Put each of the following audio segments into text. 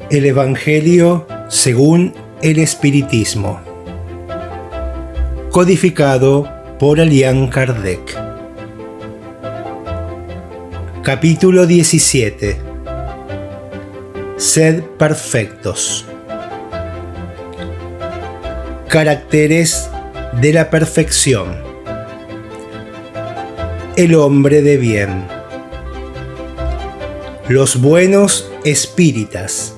El Evangelio según el Espiritismo. Codificado por Allan Kardec. Capítulo 17. Sed perfectos. Caracteres de la perfección. El hombre de bien. Los buenos espíritas.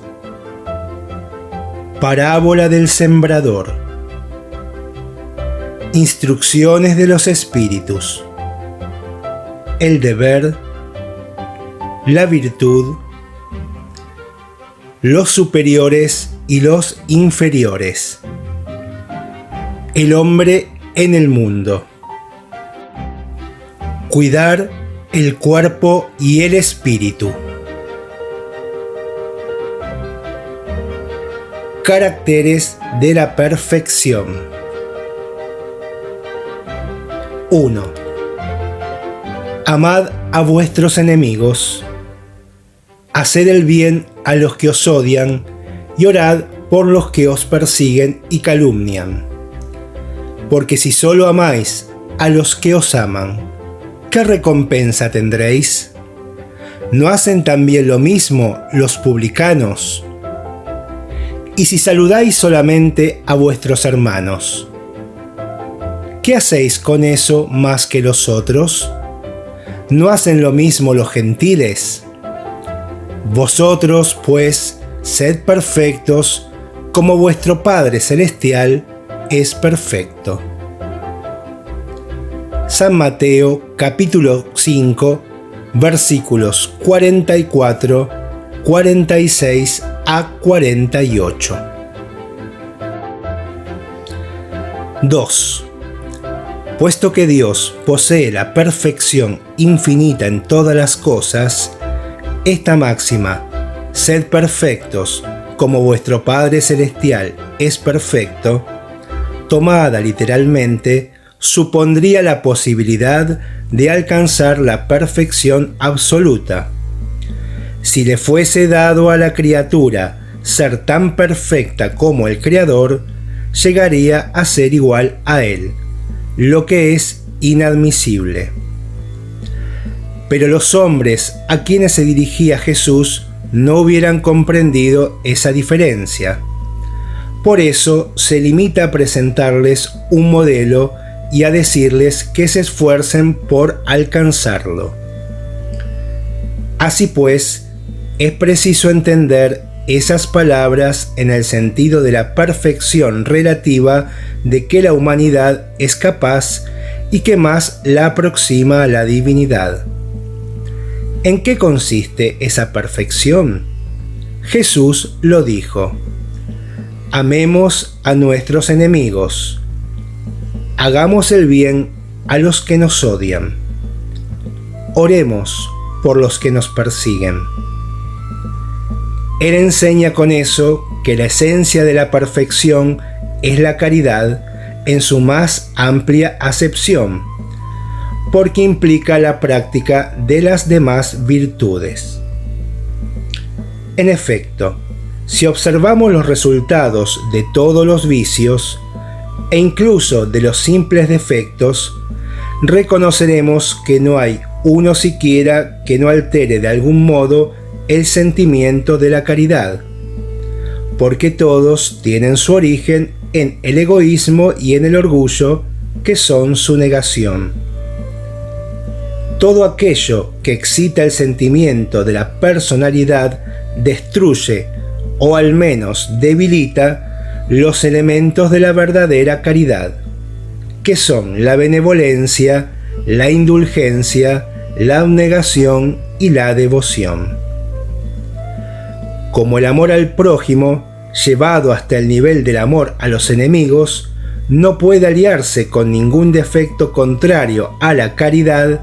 Parábola del sembrador. Instrucciones de los espíritus. El deber. La virtud. Los superiores y los inferiores. El hombre en el mundo. Cuidar el cuerpo y el espíritu. Caracteres de la perfección. 1. Amad a vuestros enemigos. Haced el bien a los que os odian y orad por los que os persiguen y calumnian. Porque si solo amáis a los que os aman, ¿qué recompensa tendréis? ¿No hacen también lo mismo los publicanos? Y si saludáis solamente a vuestros hermanos, ¿qué hacéis con eso más que los otros? ¿No hacen lo mismo los gentiles? Vosotros, pues, sed perfectos, como vuestro Padre Celestial es perfecto. San Mateo, capítulo 5, versículos 44, 46 a 48. 2. Puesto que Dios posee la perfección infinita en todas las cosas, esta máxima, sed perfectos como vuestro Padre Celestial es perfecto, tomada literalmente, supondría la posibilidad de alcanzar la perfección absoluta. Si le fuese dado a la criatura ser tan perfecta como el Creador, llegaría a ser igual a Él, lo que es inadmisible. Pero los hombres a quienes se dirigía Jesús no hubieran comprendido esa diferencia. Por eso se limita a presentarles un modelo y a decirles que se esfuercen por alcanzarlo. Así pues, es preciso entender esas palabras en el sentido de la perfección relativa de que la humanidad es capaz y que más la aproxima a la divinidad. ¿En qué consiste esa perfección? Jesús lo dijo: amemos a nuestros enemigos, hagamos el bien a los que nos odian, oremos por los que nos persiguen. Él enseña con eso que la esencia de la perfección es la caridad en su más amplia acepción, porque implica la práctica de las demás virtudes. En efecto, si observamos los resultados de todos los vicios, e incluso de los simples defectos, reconoceremos que no hay uno siquiera que no altere de algún modo el sentimiento de la caridad, porque todos tienen su origen en el egoísmo y en el orgullo, que son su negación. Todo aquello que excita el sentimiento de la personalidad destruye, o al menos debilita, los elementos de la verdadera caridad, que son la benevolencia, la indulgencia, la abnegación y la devoción. Como el amor al prójimo, llevado hasta el nivel del amor a los enemigos, no puede aliarse con ningún defecto contrario a la caridad,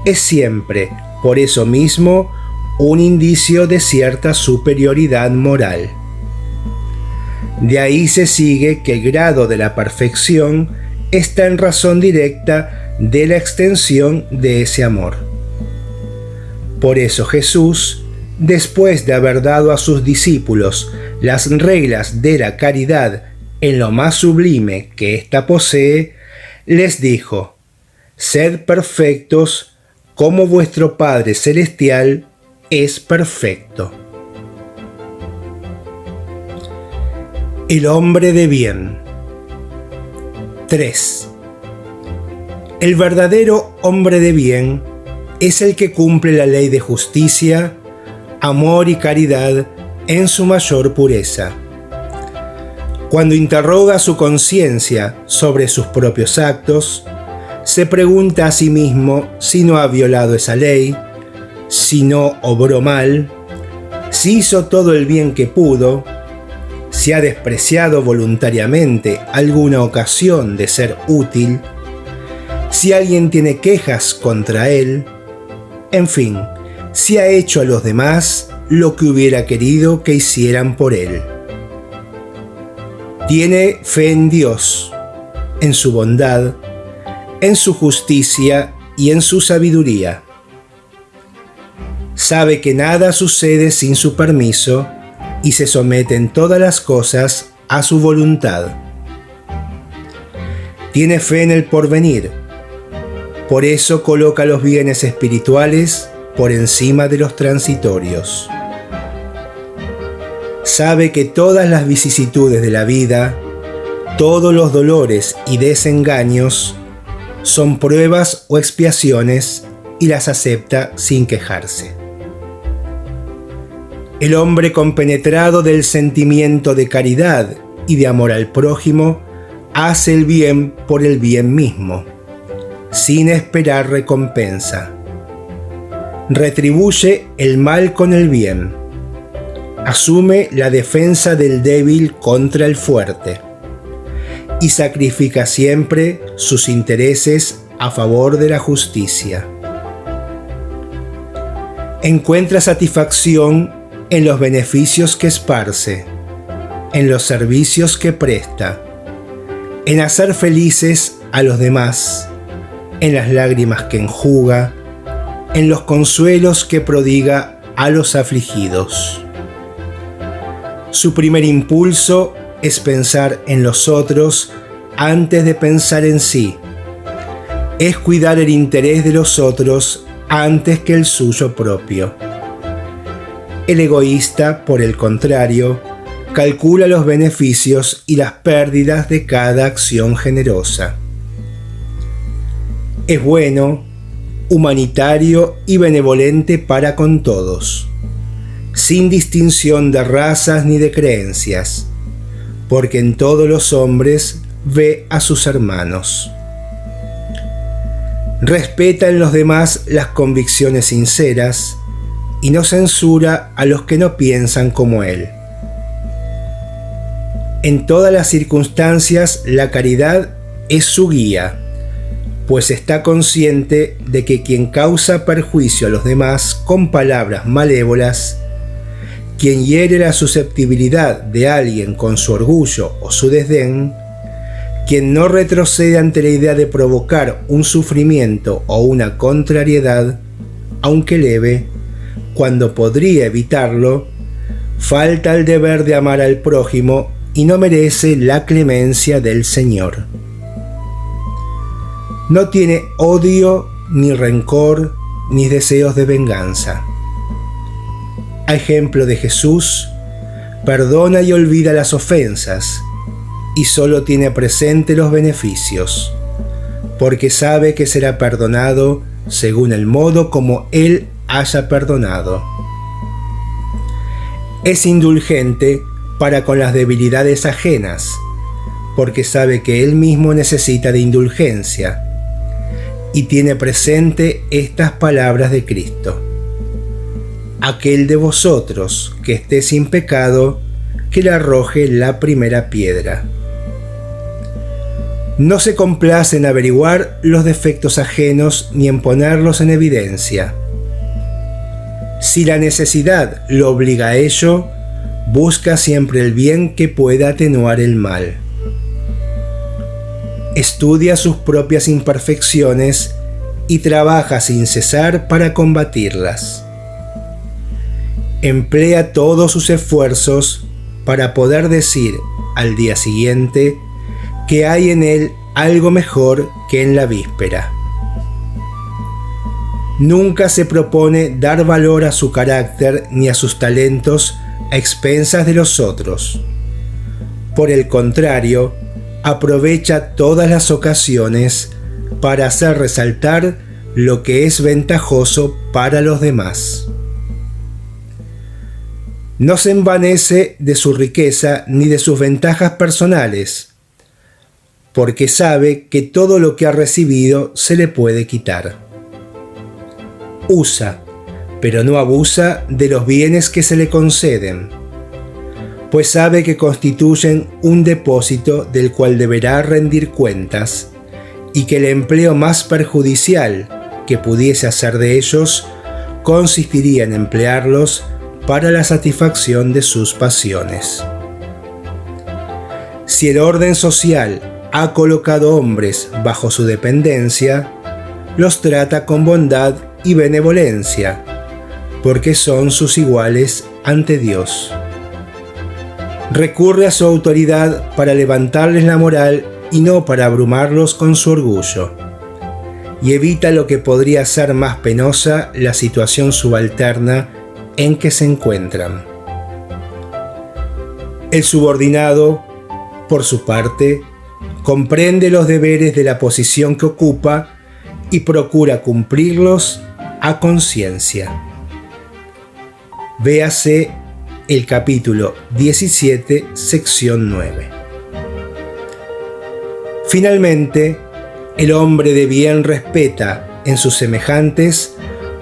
es siempre, por eso mismo, un indicio de cierta superioridad moral. De ahí se sigue que el grado de la perfección está en razón directa de la extensión de ese amor. Por eso Jesús, después de haber dado a sus discípulos las reglas de la caridad en lo más sublime que ésta posee, les dijo: «Sed perfectos como vuestro Padre Celestial es perfecto». El hombre de bien. 3. El verdadero hombre de bien es el que cumple la ley de justicia, amor y caridad en su mayor pureza. Cuando interroga su conciencia sobre sus propios actos, se pregunta a sí mismo si no ha violado esa ley, si no obró mal, si hizo todo el bien que pudo, si ha despreciado voluntariamente alguna ocasión de ser útil, si alguien tiene quejas contra él, en fin, si ha hecho a los demás lo que hubiera querido que hicieran por él. Tiene fe en Dios, en su bondad, en su justicia y en su sabiduría. Sabe que nada sucede sin su permiso y se somete en todas las cosas a su voluntad. Tiene fe en el porvenir, por eso coloca los bienes espirituales por encima de los transitorios. Sabe que todas las vicisitudes de la vida, todos los dolores y desengaños, son pruebas o expiaciones y las acepta sin quejarse. El hombre compenetrado del sentimiento de caridad y de amor al prójimo hace el bien por el bien mismo, sin esperar recompensa. Retribuye el mal con el bien. Asume la defensa del débil contra el fuerte y sacrifica siempre sus intereses a favor de la justicia. Encuentra satisfacción en los beneficios que esparce, en los servicios que presta, en hacer felices a los demás, en las lágrimas que enjuga, en los consuelos que prodiga a los afligidos. Su primer impulso es pensar en los otros antes de pensar en sí. Es cuidar el interés de los otros antes que el suyo propio. El egoísta, por el contrario, calcula los beneficios y las pérdidas de cada acción generosa. Es bueno, humanitario y benevolente para con todos, sin distinción de razas ni de creencias, porque en todos los hombres ve a sus hermanos. Respeta en los demás las convicciones sinceras y no censura a los que no piensan como él. En todas las circunstancias, la caridad es su guía, pues está consciente de que quien causa perjuicio a los demás con palabras malévolas, quien hiere la susceptibilidad de alguien con su orgullo o su desdén, quien no retrocede ante la idea de provocar un sufrimiento o una contrariedad, aunque leve, cuando podría evitarlo, falta al deber de amar al prójimo y no merece la clemencia del Señor. No tiene odio, ni rencor, ni deseos de venganza. A ejemplo de Jesús, perdona y olvida las ofensas, y solo tiene presente los beneficios, porque sabe que será perdonado según el modo como Él haya perdonado. Es indulgente para con las debilidades ajenas, porque sabe que Él mismo necesita de indulgencia, y tiene presente estas palabras de Cristo: aquel de vosotros que esté sin pecado, que le arroje la primera piedra. No se complace en averiguar los defectos ajenos ni en ponerlos en evidencia. Si la necesidad lo obliga a ello, busca siempre el bien que pueda atenuar el mal. Estudia sus propias imperfecciones y trabaja sin cesar para combatirlas. emplea todos sus esfuerzos para poder decir al día siguiente que hay en él algo mejor que en la víspera. Nunca se propone dar valor a su carácter ni a sus talentos a expensas de los otros. Por el contrario, aprovecha todas las ocasiones para hacer resaltar lo que es ventajoso para los demás. No se envanece de su riqueza ni de sus ventajas personales, porque sabe que todo lo que ha recibido se le puede quitar. Usa, pero no abusa de los bienes que se le conceden, pues sabe que constituyen un depósito del cual deberá rendir cuentas y que el empleo más perjudicial que pudiese hacer de ellos consistiría en emplearlos para la satisfacción de sus pasiones. Si el orden social ha colocado hombres bajo su dependencia, los trata con bondad y benevolencia, porque son sus iguales ante Dios. Recurre a su autoridad para levantarles la moral y no para abrumarlos con su orgullo, y evita lo que podría ser más penosa la situación subalterna en que se encuentran. El subordinado, por su parte, comprende los deberes de la posición que ocupa y procura cumplirlos a conciencia. Véase el capítulo 17, sección 9. Finalmente, el hombre de bien respeta en sus semejantes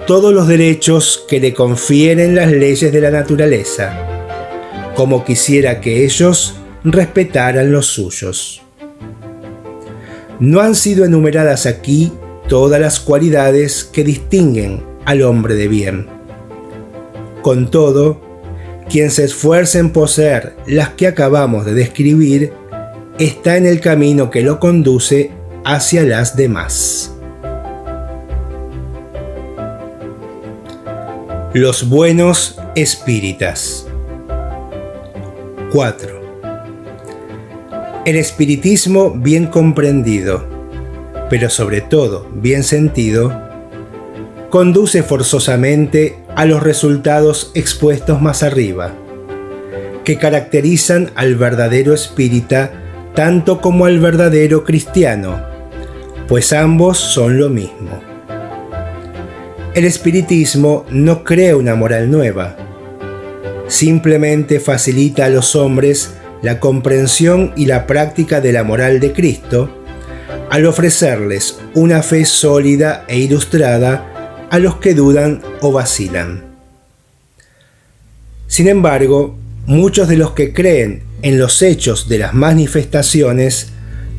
todos los derechos que le confieren las leyes de la naturaleza, como quisiera que ellos respetaran los suyos. No han sido enumeradas aquí todas las cualidades que distinguen al hombre de bien. Con todo, quien se esfuerce en poseer las que acabamos de describir, está en el camino que lo conduce hacia las demás. Los buenos espíritas. 4. El espiritismo bien comprendido, pero sobre todo bien sentido, conduce forzosamente a los resultados expuestos más arriba, que caracterizan al verdadero espírita tanto como al verdadero cristiano, pues ambos son lo mismo. El espiritismo no crea una moral nueva, simplemente facilita a los hombres la comprensión y la práctica de la moral de Cristo, al ofrecerles una fe sólida e ilustrada a los que dudan o vacilan. Sin embargo, muchos de los que creen en los hechos de las manifestaciones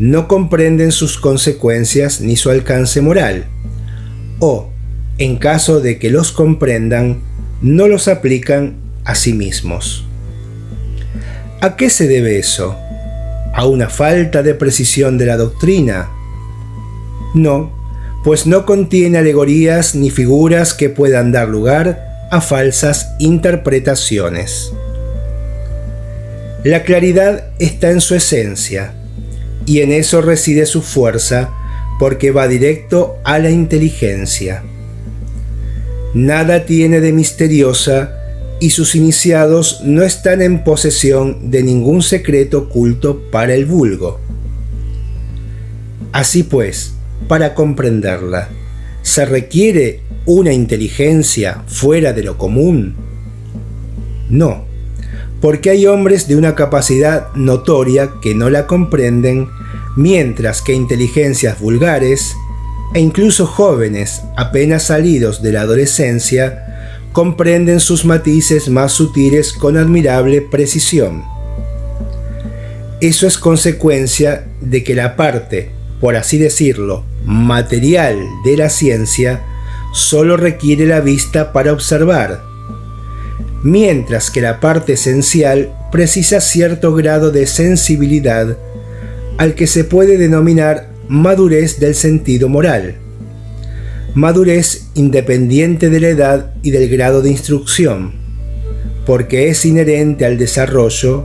no comprenden sus consecuencias ni su alcance moral, o, en caso de que los comprendan, no los aplican a sí mismos. ¿A qué se debe eso? ¿A una falta de precisión de la doctrina? No, pues no contiene alegorías ni figuras que puedan dar lugar a falsas interpretaciones. La claridad está en su esencia, y en eso reside su fuerza, porque va directo a la inteligencia. Nada tiene de misteriosa, y sus iniciados no están en posesión de ningún secreto oculto para el vulgo. Así pues, para comprenderla, ¿se requiere una inteligencia fuera de lo común? No, porque hay hombres de una capacidad notoria que no la comprenden, mientras que inteligencias vulgares, e incluso jóvenes apenas salidos de la adolescencia, comprenden sus matices más sutiles con admirable precisión. Eso es consecuencia de que la parte, por así decirlo, material de la ciencia solo requiere la vista para observar, mientras que la parte esencial precisa cierto grado de sensibilidad al que se puede denominar madurez del sentido moral, madurez independiente de la edad y del grado de instrucción. porque es inherente al desarrollo,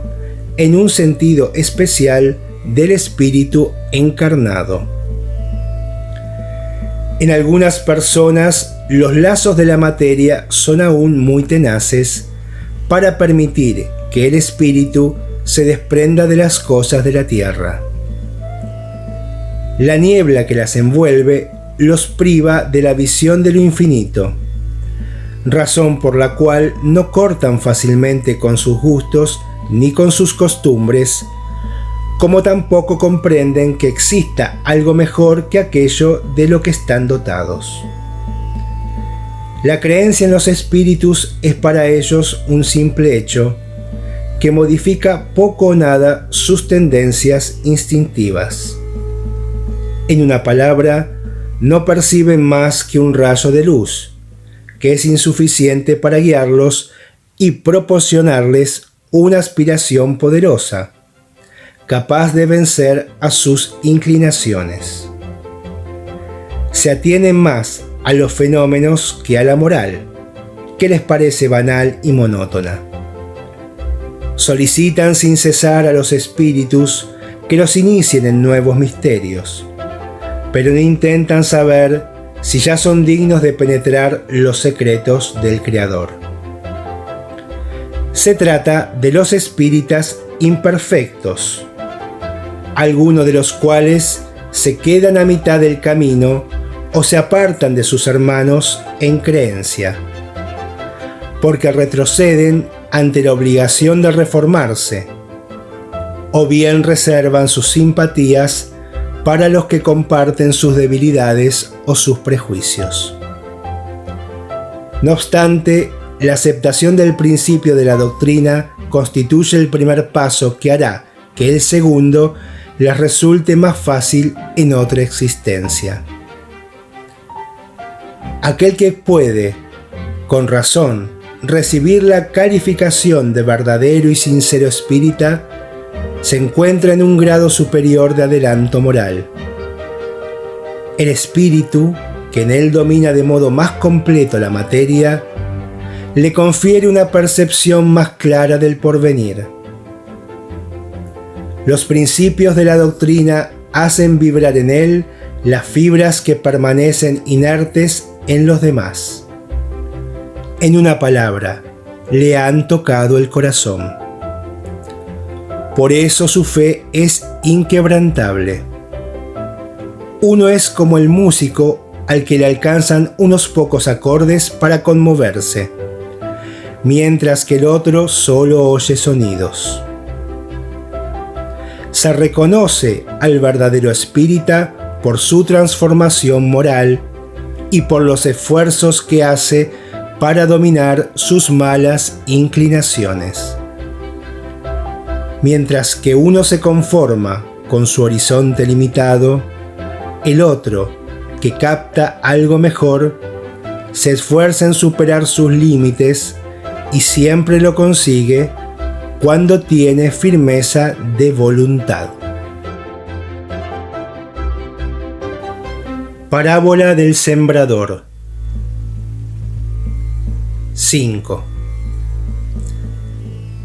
en un sentido especial, del espíritu encarnado. En algunas personas, los lazos de la materia son aún muy tenaces para permitir que el espíritu se desprenda de las cosas de la tierra. La niebla que las envuelve los priva de la visión de lo infinito, razón por la cual no cortan fácilmente con sus gustos ni con sus costumbres, como tampoco comprenden que exista algo mejor que aquello de lo que están dotados. La creencia en los espíritus es para ellos un simple hecho que modifica poco o nada sus tendencias instintivas. En una palabra, no perciben más que un rayo de luz, que es insuficiente para guiarlos y proporcionarles una aspiración poderosa, capaz de vencer a sus inclinaciones. Se atienen más a los fenómenos que a la moral, que les parece banal y monótona. Solicitan sin cesar a los espíritus que los inicien en nuevos misterios, pero no intentan saber si ya son dignos de penetrar los secretos del Creador. Se trata de los espíritas imperfectos, algunos de los cuales se quedan a mitad del camino o se apartan de sus hermanos en creencia, porque retroceden ante la obligación de reformarse, o bien reservan sus simpatías para los que comparten sus debilidades o sus prejuicios. No obstante, la aceptación del principio de la doctrina constituye el primer paso que hará que el segundo les resulte más fácil en otra existencia. Aquel que puede, con razón, recibir la calificación de verdadero y sincero espírita, se encuentra en un grado superior de adelanto moral. El espíritu, que en él domina de modo más completo la materia, le confiere una percepción más clara del porvenir. Los principios de la doctrina hacen vibrar en él las fibras que permanecen inertes en los demás. En una palabra, le han tocado el corazón. Por eso su fe es inquebrantable. Uno es como el músico al que le alcanzan unos pocos acordes para conmoverse, mientras que el otro solo oye sonidos. Se reconoce al verdadero espírita por su transformación moral y por los esfuerzos que hace para dominar sus malas inclinaciones. Mientras que uno se conforma con su horizonte limitado, el otro, que capta algo mejor, se esfuerza en superar sus límites y siempre lo consigue cuando tiene firmeza de voluntad. Parábola del sembrador. 5.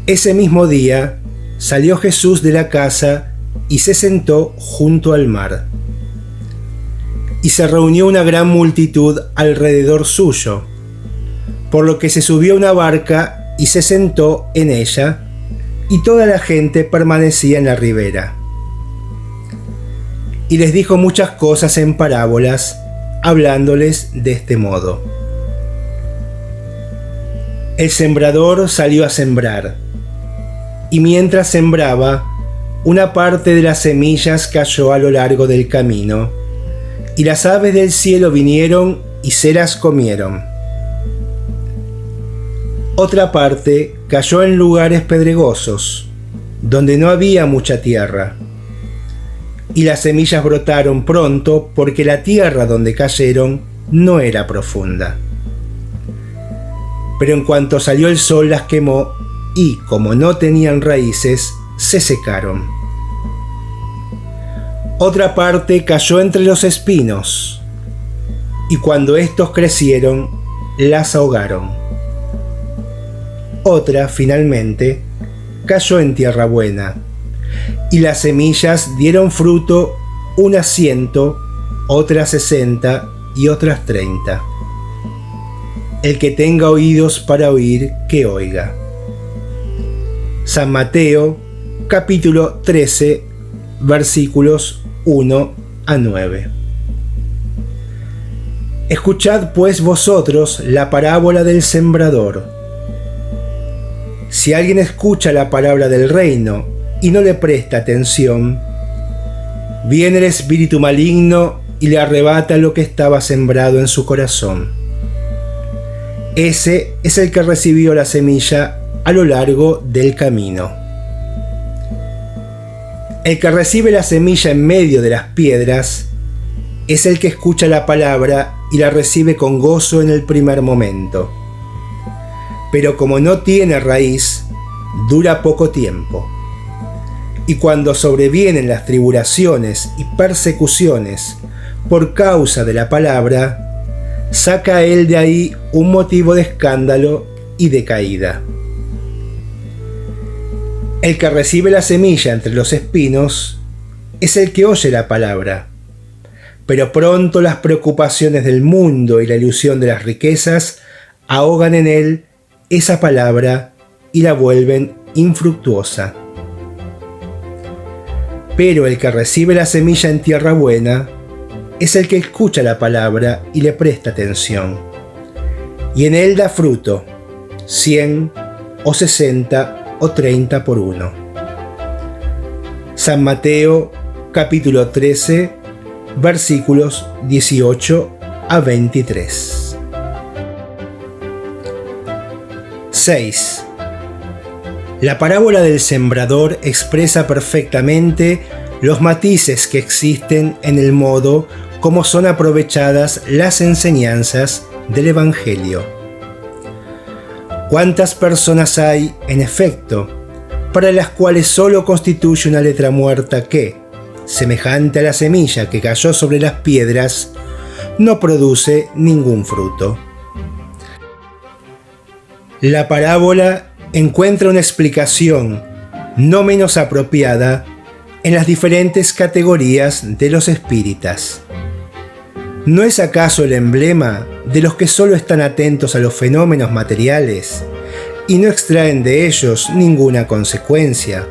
Ese mismo día salió Jesús de la casa y se sentó junto al mar. Y se reunió una gran multitud alrededor suyo, por lo que se subió a una barca y se sentó en ella, y toda la gente permanecía en la ribera. Y les dijo muchas cosas en parábolas, hablándoles de este modo. El sembrador salió a sembrar, y mientras sembraba, una parte de las semillas cayó a lo largo del camino, y las aves del cielo vinieron y se las comieron. Otra parte cayó en lugares pedregosos, donde no había mucha tierra, y las semillas brotaron pronto porque la tierra donde cayeron no era profunda. Pero en cuanto salió el sol las quemó, y como no tenían raíces, se secaron. Otra parte cayó entre los espinos, y cuando estos crecieron, las ahogaron. Otra, finalmente, cayó en tierra buena, y las semillas dieron fruto, unas 100, otras 60 y otras 30. El que tenga oídos para oír, que oiga. San Mateo, capítulo 13, versículos 1 a 9. Escuchad pues vosotros la parábola del sembrador. Si alguien escucha la palabra del reino y no le presta atención, viene el espíritu maligno y le arrebata lo que estaba sembrado en su corazón. Ese es el que recibió la semilla a lo largo del camino. El que recibe la semilla en medio de las piedras es el que escucha la palabra y la recibe con gozo en el primer momento. Pero como no tiene raíz, dura poco tiempo. Y cuando sobrevienen las tribulaciones y persecuciones por causa de la palabra, saca él de ahí un motivo de escándalo y de caída. El que recibe la semilla entre los espinos es el que oye la palabra, pero pronto las preocupaciones del mundo y la ilusión de las riquezas ahogan en él esa palabra y la vuelven infructuosa. Pero el que recibe la semilla en tierra buena es el que escucha la palabra y le presta atención, y en él da fruto, 100 o 60 o 30 por uno. San Mateo, capítulo 13, versículos 18 a 23. 6. La parábola del sembrador expresa perfectamente los matices que existen en el modo como son aprovechadas las enseñanzas del Evangelio. ¿Cuántas personas hay, en efecto, para las cuales solo constituye una letra muerta que, semejante a la semilla que cayó sobre las piedras, no produce ningún fruto? La parábola encuentra una explicación no menos apropiada en las diferentes categorías de los espíritas. ¿No es acaso el emblema de los que solo están atentos a los fenómenos materiales y no extraen de ellos ninguna consecuencia,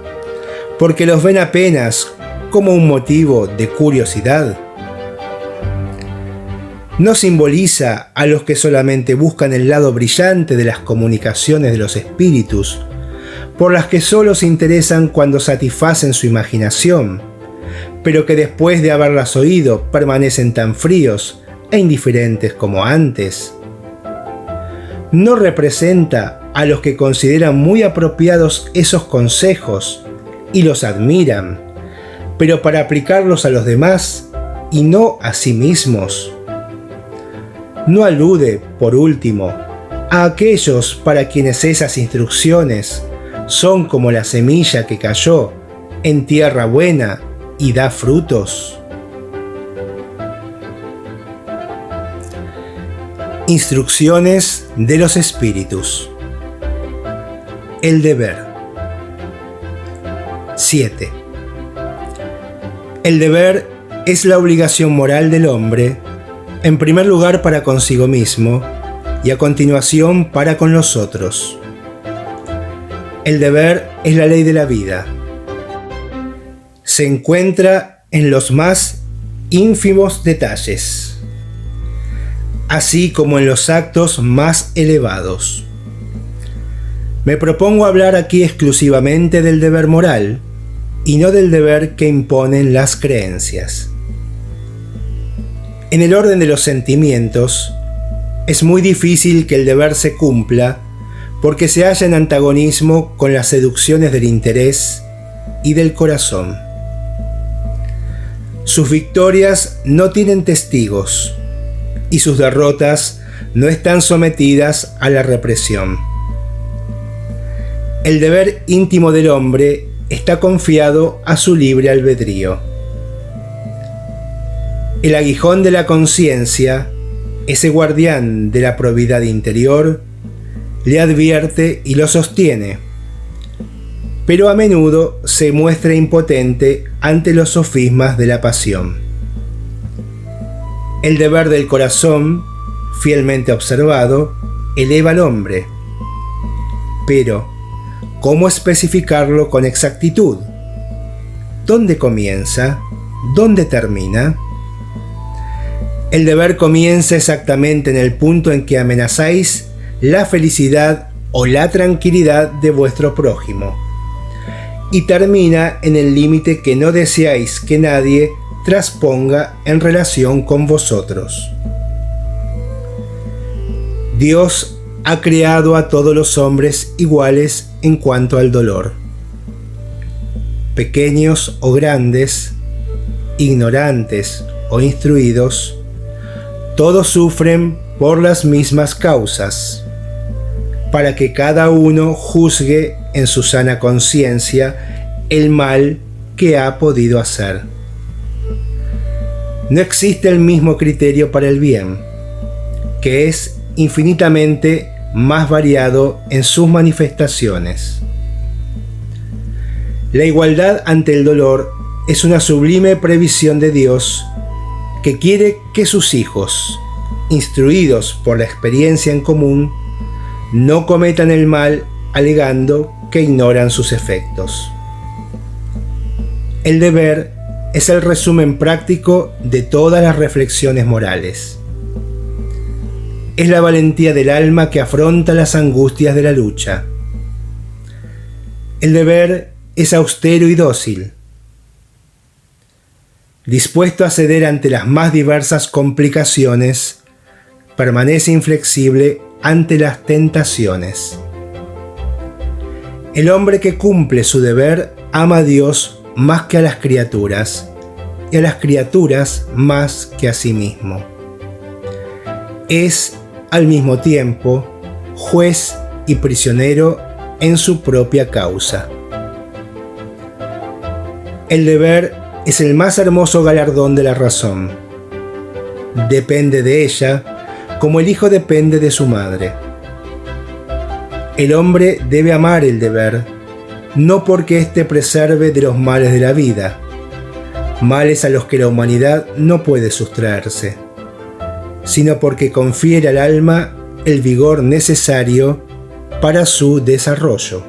porque los ven apenas como un motivo de curiosidad? ¿No simboliza a los que solamente buscan el lado brillante de las comunicaciones de los espíritus, por las que solo se interesan cuando satisfacen su imaginación, pero que después de haberlas oído permanecen tan fríos e indiferentes como antes? ¿No representa a los que consideran muy apropiados esos consejos y los admiran, pero para aplicarlos a los demás y no a sí mismos? ¿No alude, por último, a aquellos para quienes esas instrucciones son como la semilla que cayó en tierra buena y da frutos? Instrucciones de los espíritus. El deber. 7. El deber es la obligación moral del hombre, en primer lugar para consigo mismo y a continuación para con los otros. El deber es la ley de la vida. Se encuentra en los más ínfimos detalles, así como en los actos más elevados. Me propongo hablar aquí exclusivamente del deber moral y no del deber que imponen las creencias. En el orden de los sentimientos, es muy difícil que el deber se cumpla porque se halla en antagonismo con las seducciones del interés y del corazón. Sus victorias no tienen testigos y sus derrotas no están sometidas a la represión. El deber íntimo del hombre está confiado a su libre albedrío. El aguijón de la conciencia, ese guardián de la probidad interior, le advierte y lo sostiene, pero a menudo se muestra impotente ante los sofismas de la pasión. El deber del corazón, fielmente observado, eleva al hombre. Pero, ¿cómo especificarlo con exactitud? ¿Dónde comienza? ¿Dónde termina? El deber comienza exactamente en el punto en que amenazáis la felicidad o la tranquilidad de vuestro prójimo, y termina en el límite que no deseáis que nadie trasponga en relación con vosotros. Dios ha creado a todos los hombres iguales en cuanto al dolor. Pequeños o grandes, ignorantes o instruidos, todos sufren por las mismas causas, para que cada uno juzgue en su sana conciencia el mal que ha podido hacer. No existe el mismo criterio para el bien, que es infinitamente más variado en sus manifestaciones. La igualdad ante el dolor es una sublime previsión de Dios que quiere que sus hijos, instruidos por la experiencia en común, no cometan el mal alegando que ignoran sus efectos. El deber es el resumen práctico de todas las reflexiones morales. Es la valentía del alma que afronta las angustias de la lucha. El deber es austero y dócil, dispuesto a ceder ante las más diversas complicaciones, permanece inflexible ante las tentaciones. El hombre que cumple su deber ama a Dios más que a las criaturas, y a las criaturas más que a sí mismo. Es, al mismo tiempo, juez y prisionero en su propia causa. El deber es el más hermoso galardón de la razón. Depende de ella como el hijo depende de su madre. El hombre debe amar el deber, no porque éste preserve de los males de la vida, males a los que la humanidad no puede sustraerse, sino porque confiere al alma el vigor necesario para su desarrollo.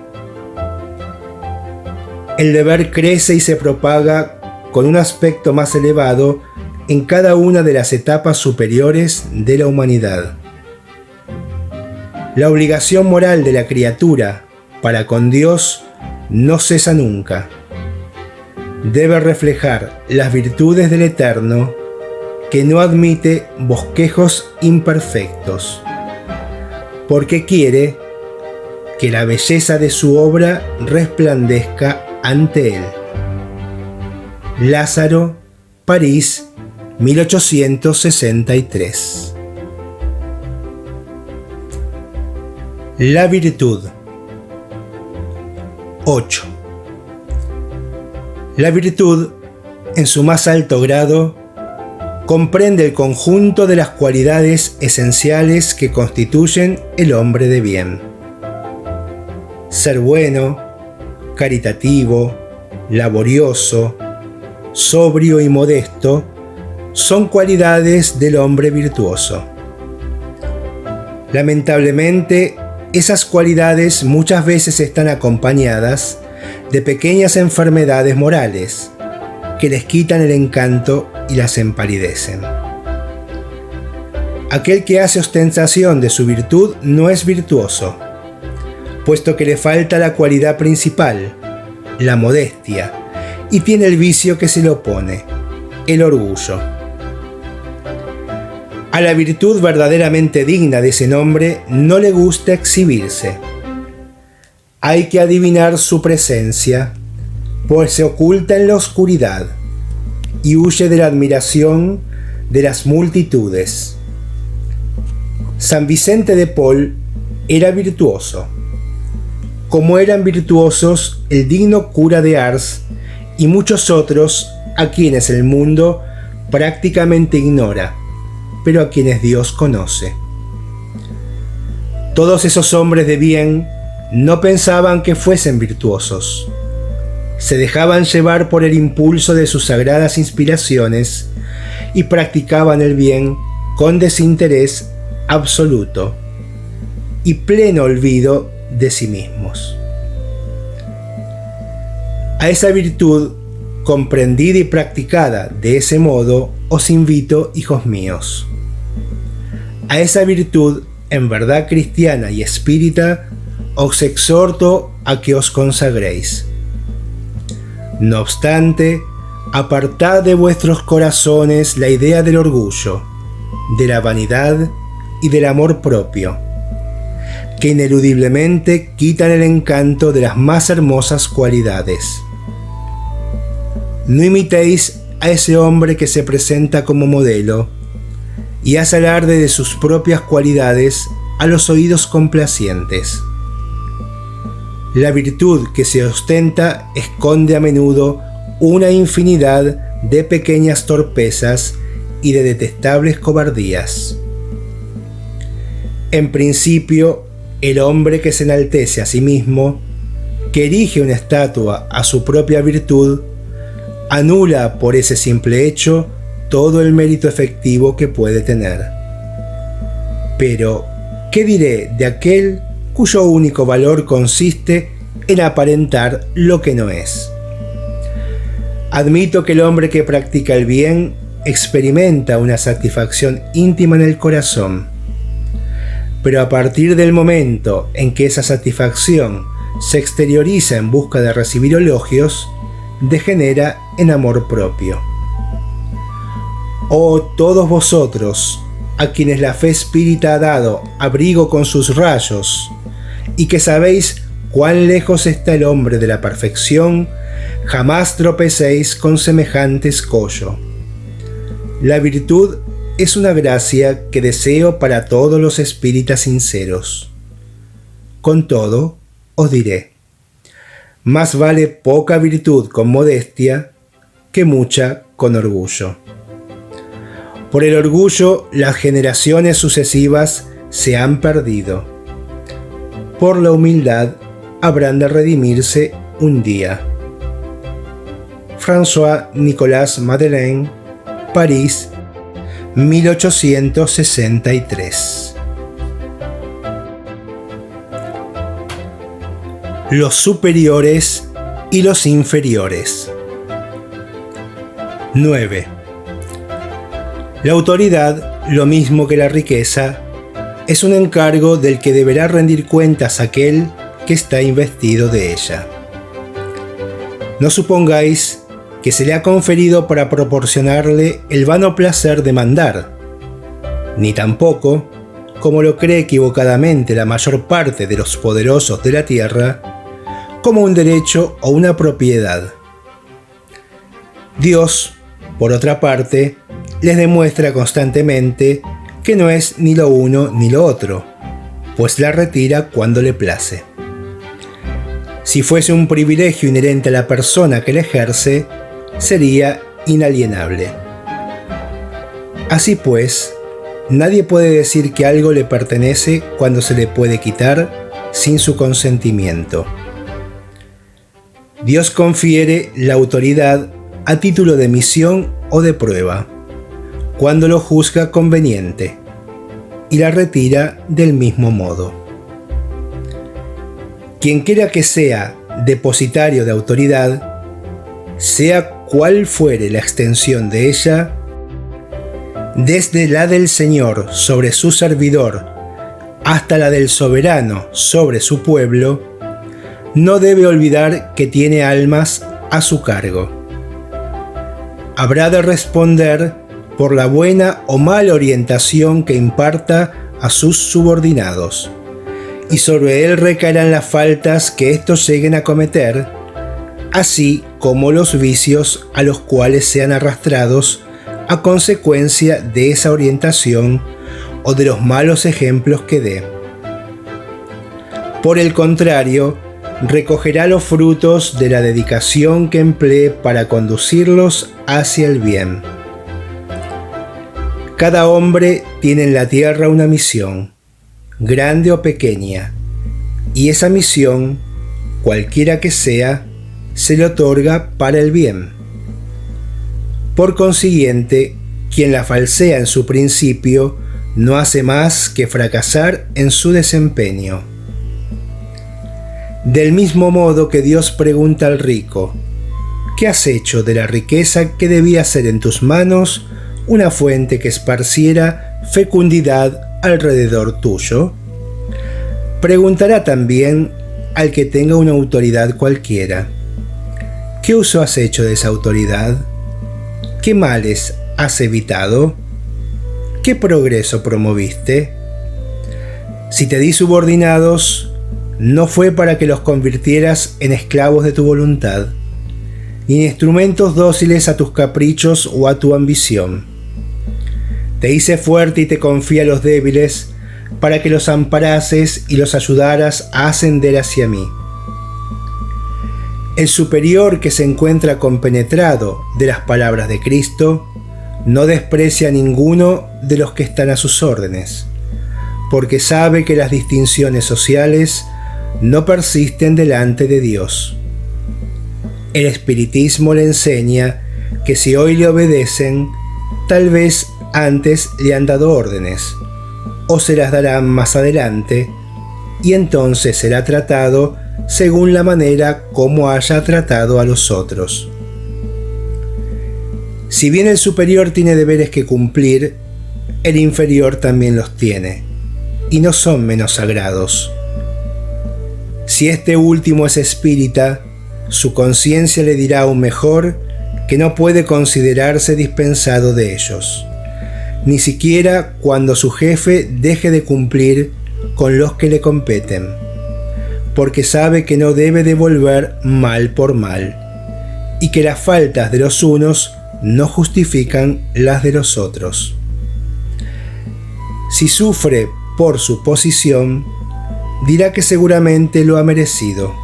El deber crece y se propaga con un aspecto más elevado en cada una de las etapas superiores de la humanidad. La obligación moral de la criatura para con Dios no cesa nunca. Debe reflejar las virtudes del Eterno, que no admite bosquejos imperfectos, porque quiere que la belleza de su obra resplandezca ante él. Lázaro, París, 1863. La virtud. 8. La virtud, en su más alto grado, comprende el conjunto de las cualidades esenciales que constituyen el hombre de bien. Ser bueno, caritativo, laborioso, sobrio y modesto son cualidades del hombre virtuoso. Lamentablemente, esas cualidades muchas veces están acompañadas de pequeñas enfermedades morales que les quitan el encanto y las empalidecen. Aquel que hace ostentación de su virtud no es virtuoso, puesto que le falta la cualidad principal, la modestia, y tiene el vicio que se le opone, el orgullo. A la virtud verdaderamente digna de ese nombre no le gusta exhibirse. Hay que adivinar su presencia, pues se oculta en la oscuridad y huye de la admiración de las multitudes. San Vicente de Paul era virtuoso, como eran virtuosos el digno cura de Ars y muchos otros a quienes el mundo prácticamente ignora, pero a quienes Dios conoce. Todos esos hombres de bien no pensaban que fuesen virtuosos. Se dejaban llevar por el impulso de sus sagradas inspiraciones y practicaban el bien con desinterés absoluto y pleno olvido de sí mismos. A esa virtud, comprendida y practicada de ese modo, os invito, hijos míos. A esa virtud, en verdad cristiana y espírita, os exhorto a que os consagréis. No obstante, apartad de vuestros corazones la idea del orgullo, de la vanidad y del amor propio, que ineludiblemente quitan el encanto de las más hermosas cualidades. No imitéis a ese hombre que se presenta como modelo y hace alarde de sus propias cualidades a los oídos complacientes. La virtud que se ostenta esconde a menudo una infinidad de pequeñas torpezas y de detestables cobardías. En principio, el hombre que se enaltece a sí mismo, que erige una estatua a su propia virtud, anula por ese simple hecho todo el mérito efectivo que puede tener. Pero, ¿qué diré de aquel cuyo único valor consiste en aparentar lo que no es? Admito que el hombre que practica el bien experimenta una satisfacción íntima en el corazón, pero a partir del momento en que esa satisfacción se exterioriza en busca de recibir elogios, degenera en amor propio. Oh todos vosotros, a quienes la fe espírita ha dado abrigo con sus rayos, y que sabéis cuán lejos está el hombre de la perfección, jamás tropecéis con semejante escollo. La virtud es una gracia que deseo para todos los espíritas sinceros. Con todo, os diré, más vale poca virtud con modestia que mucha con orgullo. Por el orgullo, las generaciones sucesivas se han perdido. Por la humildad, habrán de redimirse un día. François-Nicolas Madeleine, París, 1863. Los superiores y los inferiores. 9. La autoridad, lo mismo que la riqueza, es un encargo del que deberá rendir cuentas aquel que está investido de ella. No supongáis que se le ha conferido para proporcionarle el vano placer de mandar, ni tampoco, como lo cree equivocadamente la mayor parte de los poderosos de la tierra, como un derecho o una propiedad. Dios, por otra parte, les demuestra constantemente que no es ni lo uno ni lo otro, pues la retira cuando le place. Si fuese un privilegio inherente a la persona que la ejerce, sería inalienable. Así pues, nadie puede decir que algo le pertenece cuando se le puede quitar sin su consentimiento. Dios confiere la autoridad a título de misión o de prueba, cuando lo juzga conveniente, y la retira del mismo modo. Quien quiera que sea depositario de autoridad, sea cual fuere la extensión de ella, desde la del Señor sobre su servidor hasta la del soberano sobre su pueblo, no debe olvidar que tiene almas a su cargo. Habrá de responder por la buena o mala orientación que imparta a sus subordinados, y sobre él recaerán las faltas que éstos lleguen a cometer, así como los vicios a los cuales sean arrastrados a consecuencia de esa orientación o de los malos ejemplos que dé. Por el contrario, recogerá los frutos de la dedicación que emplee para conducirlos hacia el bien. Cada hombre tiene en la tierra una misión, grande o pequeña, y esa misión, cualquiera que sea, se le otorga para el bien. Por consiguiente, quien la falsea en su principio no hace más que fracasar en su desempeño. Del mismo modo que Dios pregunta al rico: ¿qué has hecho de la riqueza que debía ser en tus manos una fuente que esparciera fecundidad alrededor tuyo? Preguntará también al que tenga una autoridad cualquiera: ¿qué uso has hecho de esa autoridad? ¿Qué males has evitado? ¿Qué progreso promoviste? Si te di subordinados, no fue para que los convirtieras en esclavos de tu voluntad, ni en instrumentos dóciles a tus caprichos o a tu ambición. Te hice fuerte y te confié a los débiles para que los amparases y los ayudaras a ascender hacia mí. El superior que se encuentra compenetrado de las palabras de Cristo no desprecia a ninguno de los que están a sus órdenes, porque sabe que las distinciones sociales no persisten delante de Dios. El espiritismo le enseña que si hoy le obedecen, tal vez antes le han dado órdenes, o se las darán más adelante, y entonces será tratado según la manera como haya tratado a los otros. Si bien el superior tiene deberes que cumplir, el inferior también los tiene, y no son menos sagrados. Si este último es espírita, su conciencia le dirá aún mejor que no puede considerarse dispensado de ellos, ni siquiera cuando su jefe deje de cumplir con los que le competen, porque sabe que no debe devolver mal por mal, y que las faltas de los unos no justifican las de los otros. Si sufre por su posición, dirá que seguramente lo ha merecido,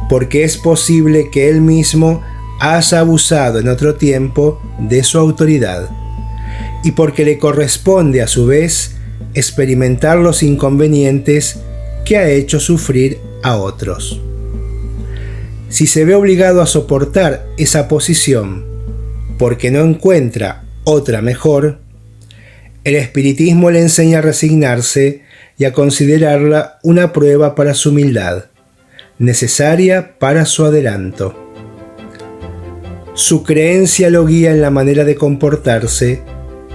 porque es posible que él mismo haya abusado en otro tiempo de su autoridad, y porque le corresponde a su vez experimentar los inconvenientes que ha hecho sufrir a otros. Si se ve obligado a soportar esa posición porque no encuentra otra mejor, el espiritismo le enseña a resignarse y a considerarla una prueba para su humildad, necesaria para su adelanto. Su creencia lo guía en la manera de comportarse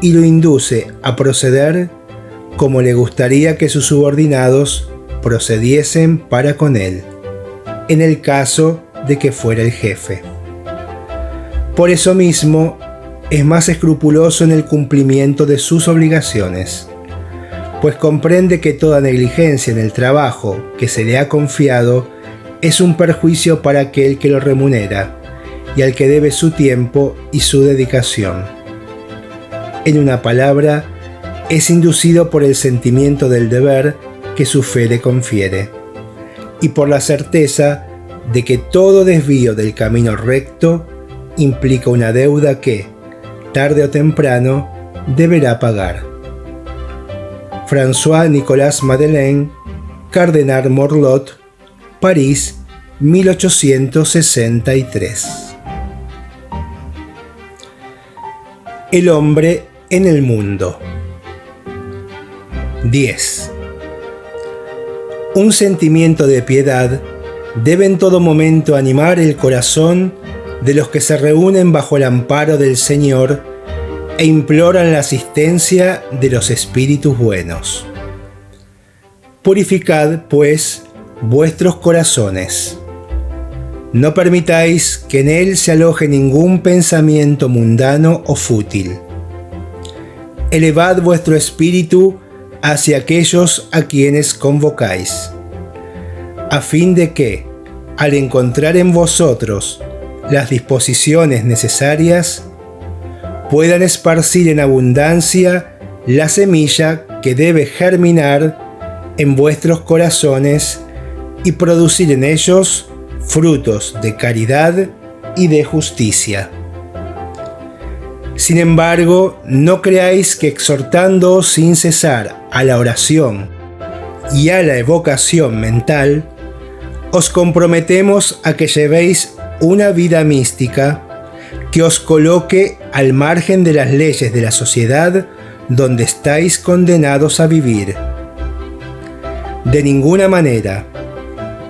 y lo induce a proceder como le gustaría que sus subordinados procediesen para con él, en el caso de que fuera el jefe. Por eso mismo, es más escrupuloso en el cumplimiento de sus obligaciones, pues comprende que toda negligencia en el trabajo que se le ha confiado es un perjuicio para aquel que lo remunera y al que debe su tiempo y su dedicación. En una palabra, es inducido por el sentimiento del deber que su fe le confiere, y por la certeza de que todo desvío del camino recto implica una deuda que, tarde o temprano, deberá pagar. François-Nicolas Madeleine, Cardenal Morlot, París, 1863. El hombre en el mundo. 10. Un sentimiento de piedad debe en todo momento animar el corazón de los que se reúnen bajo el amparo del Señor e imploran la asistencia de los espíritus buenos. Purificad, pues, vuestros corazones. No permitáis que en él se aloje ningún pensamiento mundano o fútil. Elevad vuestro espíritu hacia aquellos a quienes convocáis, a fin de que, al encontrar en vosotros las disposiciones necesarias, puedan esparcir en abundancia la semilla que debe germinar en vuestros corazones y producir en ellos frutos de caridad y de justicia. Sin embargo, no creáis que exhortándoos sin cesar a la oración y a la evocación mental, os comprometemos a que llevéis una vida mística que os coloque al margen de las leyes de la sociedad donde estáis condenados a vivir. De ninguna manera,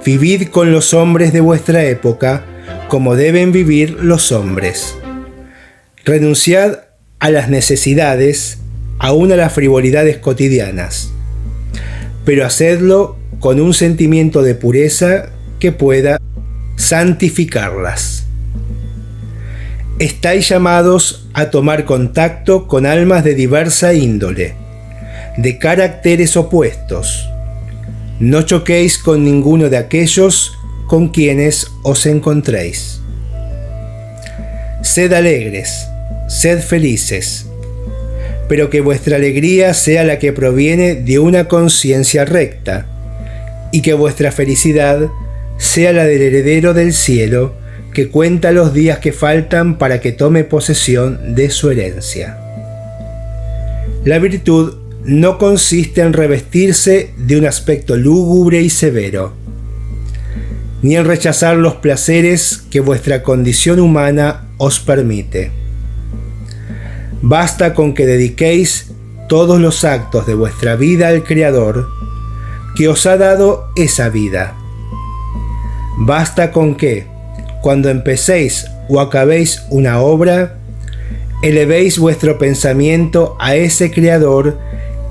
vivid con los hombres de vuestra época como deben vivir los hombres. Renunciad a las necesidades, aun a las frivolidades cotidianas, pero hacedlo con un sentimiento de pureza que pueda santificarlas. Estáis llamados a tomar contacto con almas de diversa índole, de caracteres opuestos. No choquéis con ninguno de aquellos con quienes os encontréis. Sed alegres, sed felices, pero que vuestra alegría sea la que proviene de una conciencia recta, y que vuestra felicidad sea la del heredero del cielo, que cuenta los días que faltan para que tome posesión de su herencia. La virtud no consiste en revestirse de un aspecto lúgubre y severo, ni en rechazar los placeres que vuestra condición humana os permite. Basta con que dediquéis todos los actos de vuestra vida al Creador, que os ha dado esa vida. Basta con que, cuando empecéis o acabéis una obra, elevéis vuestro pensamiento a ese Creador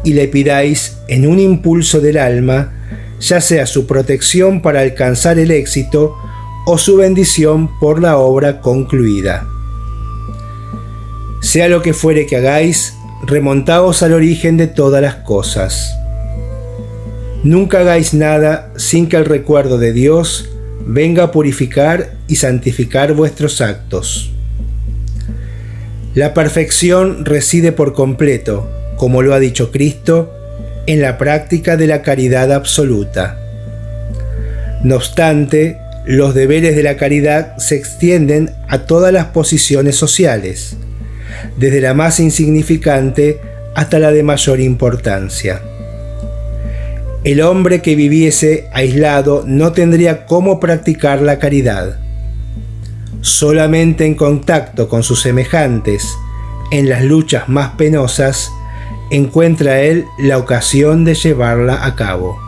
y le pidáis en un impulso del alma, ya sea su protección para alcanzar el éxito o su bendición por la obra concluida. Sea lo que fuere que hagáis, remontaos al origen de todas las cosas. Nunca hagáis nada sin que el recuerdo de Dios venga a purificar y santificar vuestros actos. La perfección reside por completo, como lo ha dicho Cristo, en la práctica de la caridad absoluta. No obstante, los deberes de la caridad se extienden a todas las posiciones sociales, desde la más insignificante hasta la de mayor importancia. El hombre que viviese aislado no tendría cómo practicar la caridad. Solamente en contacto con sus semejantes, en las luchas más penosas, encuentra él la ocasión de llevarla a cabo.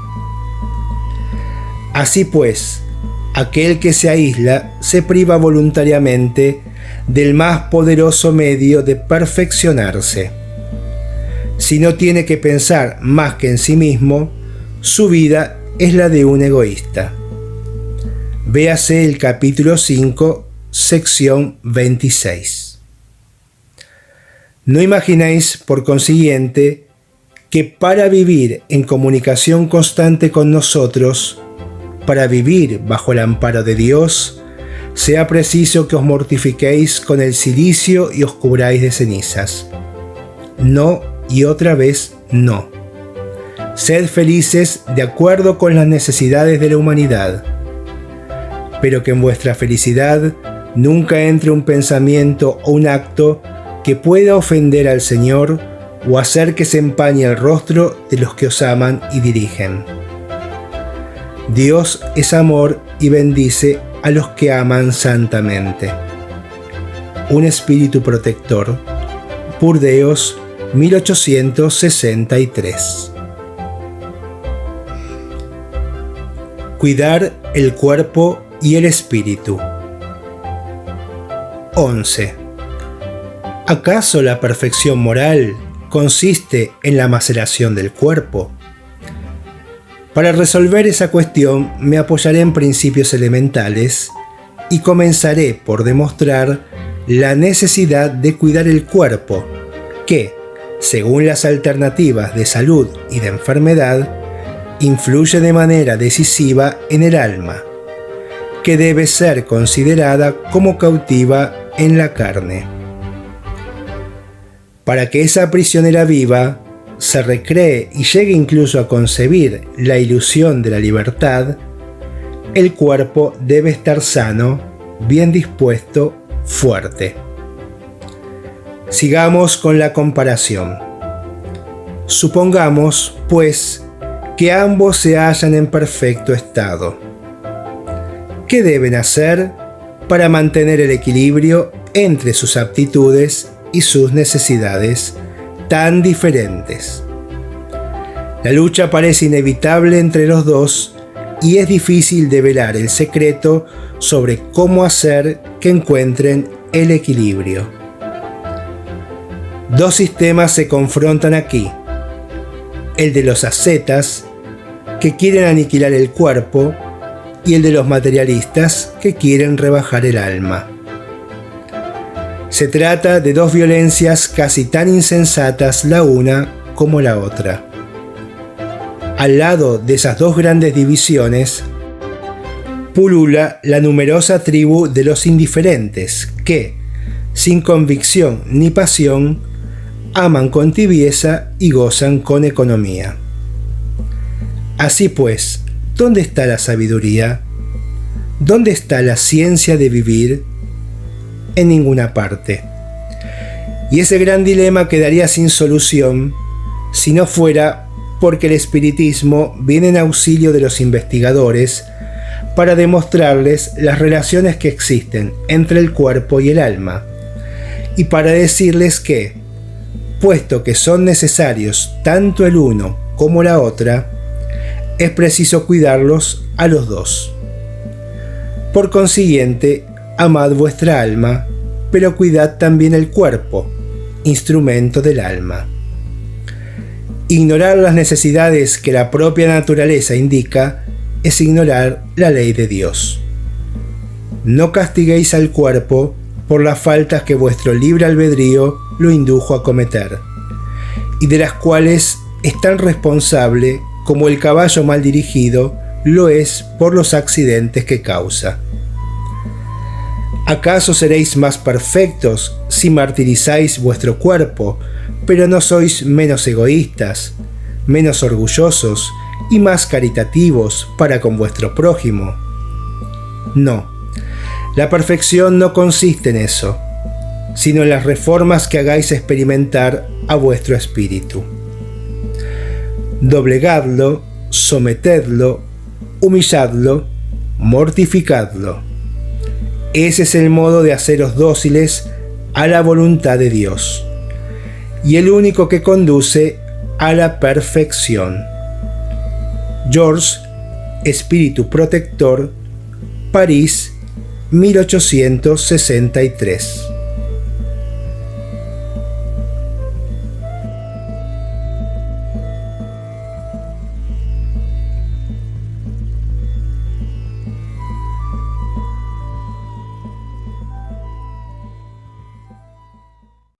Así pues, aquel que se aísla se priva voluntariamente del más poderoso medio de perfeccionarse. Si no tiene que pensar más que en sí mismo, su vida es la de un egoísta. Véase el capítulo 5, sección 26. No imaginéis, por consiguiente, que para vivir en comunicación constante con nosotros, para vivir bajo el amparo de Dios, sea preciso que os mortifiquéis con el cilicio y os cubráis de cenizas. No, y otra vez no. Sed felices de acuerdo con las necesidades de la humanidad, pero que en vuestra felicidad nunca entre un pensamiento o un acto que pueda ofender al Señor o hacer que se empañe el rostro de los que os aman y dirigen. Dios es amor y bendice a los que aman santamente. Un espíritu protector. Burdeos, 1863. Cuidar el cuerpo y el espíritu. 11. ¿Acaso la perfección moral consiste en la maceración del cuerpo? Para resolver esa cuestión me apoyaré en principios elementales y comenzaré por demostrar la necesidad de cuidar el cuerpo, que, según las alternativas de salud y de enfermedad, influye de manera decisiva en el alma, que debe ser considerada como cautiva en la carne. Para que esa prisionera viva, se recree y llegue incluso a concebir la ilusión de la libertad, el cuerpo debe estar sano, bien dispuesto, fuerte. Sigamos con la comparación. Supongamos, pues, que ambos se hallan en perfecto estado. ¿Qué deben hacer para mantener el equilibrio entre sus aptitudes y sus necesidades tan diferentes? La lucha parece inevitable entre los dos y es difícil develar el secreto sobre cómo hacer que encuentren el equilibrio. Dos sistemas se confrontan aquí: el de los ascetas, que quieren aniquilar el cuerpo, y el de los materialistas, que quieren rebajar el alma. Se trata de dos violencias casi tan insensatas la una como la otra. Al lado de esas dos grandes divisiones, pulula la numerosa tribu de los indiferentes que, sin convicción ni pasión, aman con tibieza y gozan con economía. Así pues, ¿dónde está la sabiduría? ¿Dónde está la ciencia de vivir? En ninguna parte. Y ese gran dilema quedaría sin solución si no fuera porque el espiritismo viene en auxilio de los investigadores para demostrarles las relaciones que existen entre el cuerpo y el alma, y para decirles que, puesto que son necesarios tanto el uno como la otra, es preciso cuidarlos a los dos. Por consiguiente, amad vuestra alma, pero cuidad también el cuerpo, instrumento del alma. Ignorar las necesidades que la propia naturaleza indica es ignorar la ley de Dios. No castiguéis al cuerpo por las faltas que vuestro libre albedrío lo indujo a cometer, y de las cuales es tan responsable como el caballo mal dirigido lo es por los accidentes que causa. ¿Acaso seréis más perfectos si martirizáis vuestro cuerpo, pero no sois menos egoístas, menos orgullosos y más caritativos para con vuestro prójimo? No, la perfección no consiste en eso, sino en las reformas que hagáis experimentar a vuestro espíritu. Doblegadlo, sometedlo, humilladlo, mortificadlo. Ese es el modo de haceros dóciles a la voluntad de Dios, y el único que conduce a la perfección. George, Espíritu Protector, París, 1863.